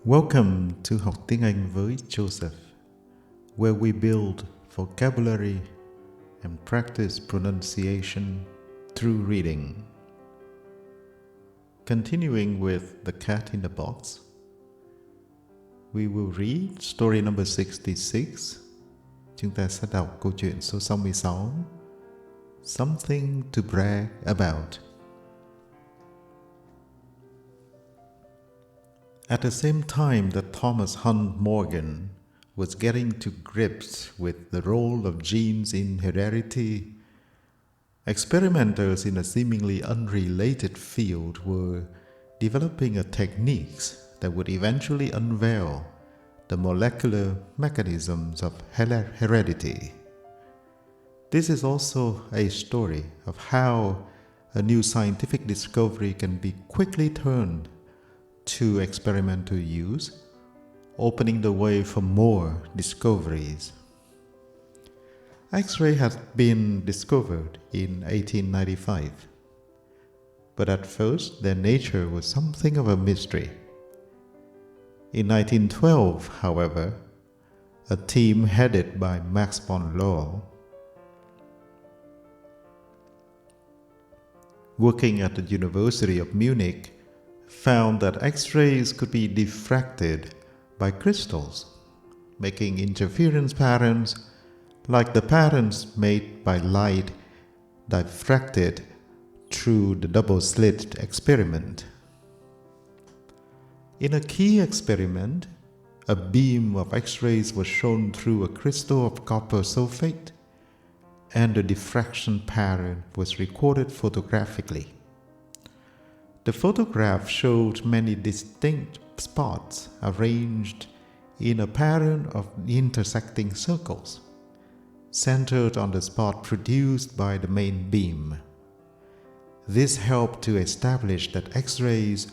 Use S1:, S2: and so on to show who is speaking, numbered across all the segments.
S1: Welcome to Học Tiếng Anh với Joseph, where we build vocabulary and practice pronunciation through reading. Continuing with The Cat in the Box, we will read story number 66. Chúng ta sẽ đọc câu chuyện số 66, Something to Brag About. At the same time that Thomas Hunt Morgan was getting to grips with the role of genes in heredity, experimenters in a seemingly unrelated field were developing techniques that would eventually unveil the molecular mechanisms of heredity. This is also a story of how a new scientific discovery can be quickly turned to experimental use, opening the way for more discoveries. X-ray had been discovered in 1895, but at first their nature was something of a mystery. In 1912, however, a team headed by Max vNo, working at the University of Munich, found that X-rays could be diffracted by crystals, making interference patterns like the patterns made by light diffracted through the double-slit experiment. In a key experiment, a beam of X-rays was shown through a crystal of copper sulfate, and the diffraction pattern was recorded photographically. The photograph showed many distinct spots arranged in a pattern of intersecting circles, centered on the spot produced by the main beam. This helped to establish that X-rays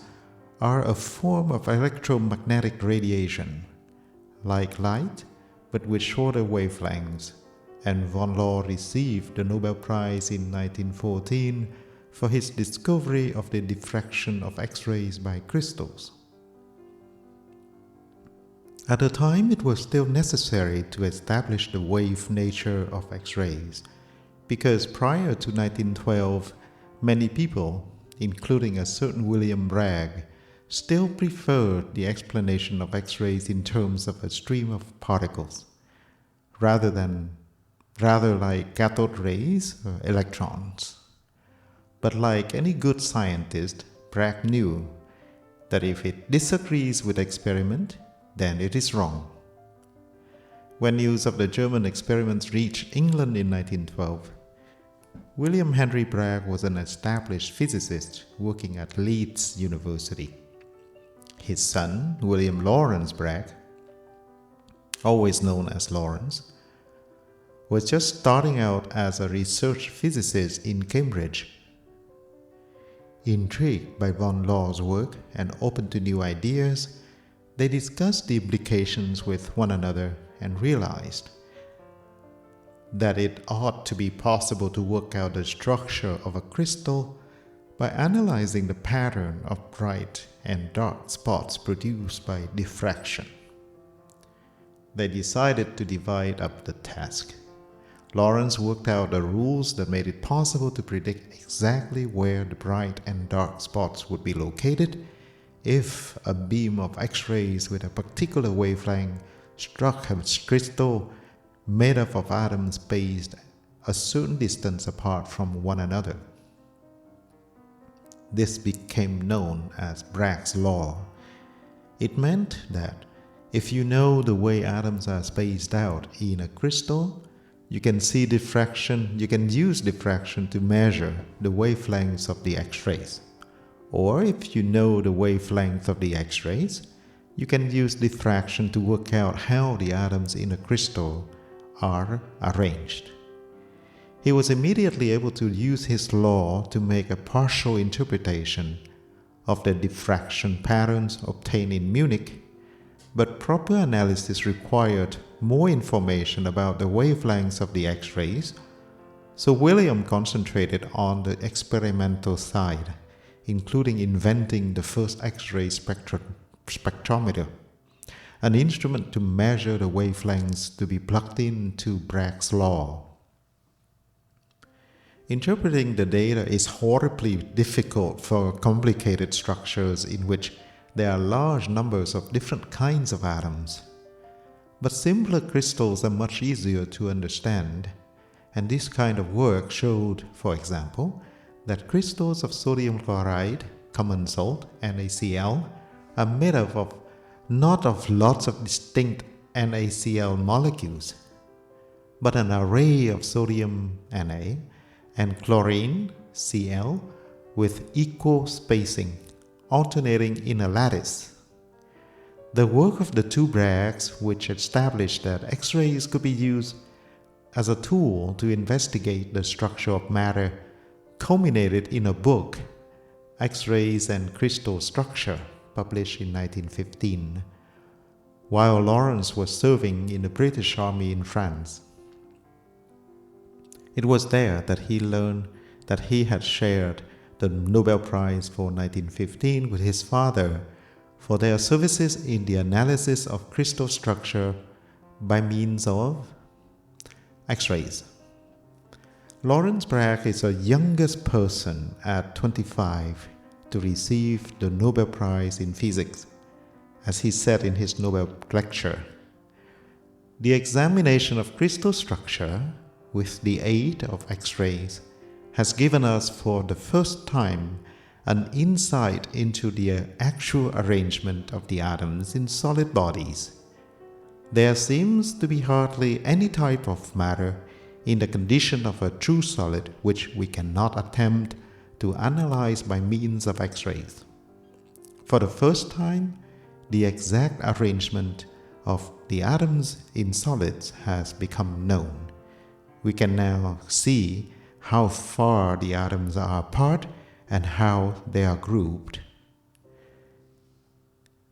S1: are a form of electromagnetic radiation, like light, but with shorter wavelengths, and vNo received the Nobel Prize in 1914 for his discovery of the diffraction of X-rays by crystals. At the time, it was still necessary to establish the wave nature of X-rays, because prior to 1912, many people, including a certain William Bragg, still preferred the explanation of X-rays in terms of a stream of particles, rather like cathode rays or electrons. But like any good scientist, Bragg knew that if it disagrees with the experiment, then it is wrong. When news of the German experiments reached England in 1912, William Henry Bragg was an established physicist working at Leeds University. His son, William Lawrence Bragg, always known as Lawrence, was just starting out as a research physicist in Cambridge. Intrigued by vNo's work and open to new ideas, they discussed the implications with one another and realized that it ought to be possible to work out the structure of a crystal by analyzing the pattern of bright and dark spots produced by diffraction. They decided to divide up the task. Lawrence worked out the rules that made it possible to predict exactly where the bright and dark spots would be located if a beam of X-rays with a particular wavelength struck a crystal made up of atoms spaced a certain distance apart from one another. This became known as Bragg's law. It meant that if you know the way atoms are spaced out in a crystal, you can use diffraction to measure the wavelengths of the X-rays. Or if you know the wavelength of the X-rays, you can use diffraction to work out how the atoms in a crystal are arranged. He was immediately able to use his law to make a partial interpretation of the diffraction patterns obtained in Munich, but proper analysis required more information about the wavelengths of the X-rays, so William concentrated on the experimental side, including inventing the first X-ray spectrometer, an instrument to measure the wavelengths to be plugged into Bragg's law. Interpreting the data is horribly difficult for complicated structures in which there are large numbers of different kinds of atoms. But simpler crystals are much easier to understand, and this kind of work showed, for example, that crystals of sodium chloride, common salt, NaCl, are made up of not of lots of distinct NaCl molecules, but an array of sodium Na and chlorine Cl with equal spacing, alternating in a lattice. The work of the two Braggs, which established that X-rays could be used as a tool to investigate the structure of matter, culminated in a book, X-rays and Crystal Structure, published in 1915, while Lawrence was serving in the British Army in France. It was there that he learned that he had shared the Nobel Prize for 1915 with his father for their services in the analysis of crystal structure by means of X-rays. Lawrence Bragg is the youngest person at 25 to receive the Nobel Prize in Physics, as he said in his Nobel lecture. The examination of crystal structure with the aid of X-rays has given us for the first time an insight into the actual arrangement of the atoms in solid bodies. There seems to be hardly any type of matter in the condition of a true solid which we cannot attempt to analyze by means of X-rays. For the first time, the exact arrangement of the atoms in solids has become known. We can now see how far the atoms are apart and how they are grouped.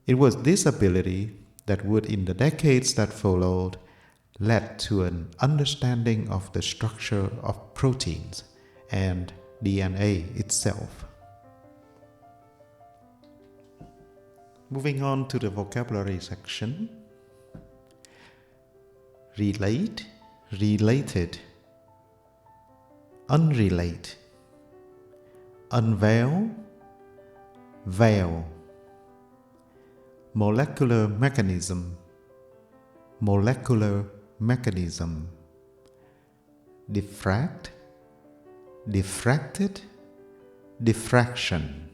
S1: It was this ability that would, in the decades that followed, led to an understanding of the structure of proteins and DNA itself. Moving on to the vocabulary section. Relate, related, unrelate, unveil, veil, molecular mechanism, molecular mechanism, diffract, diffracted, diffraction,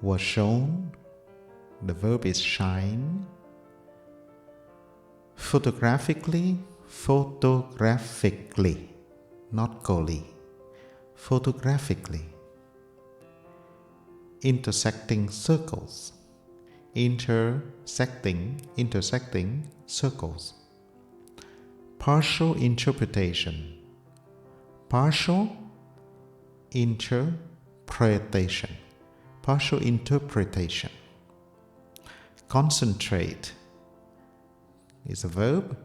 S1: was shown, the verb is shine, photographically, photographically, not Kohli, photographically, intersecting circles, intersecting circles, partial interpretation, partial interpretation, partial interpretation, concentrate is a verb,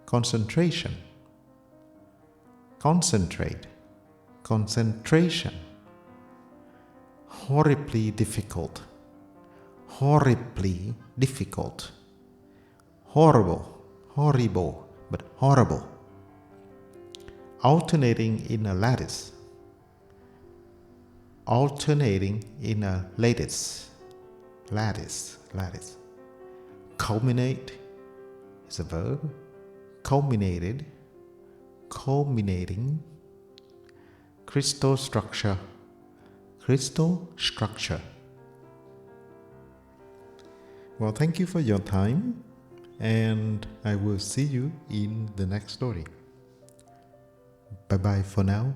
S1: concentration, concentrate, concentration, horribly difficult, horribly difficult, horrible, horrible, but horrible, alternating in a lattice, alternating in a lattice, lattice, lattice, culminate is a verb, culminated, culminating, crystal structure, crystal structure. Well, thank you for your time, and I will see you in the next story. Bye bye for now.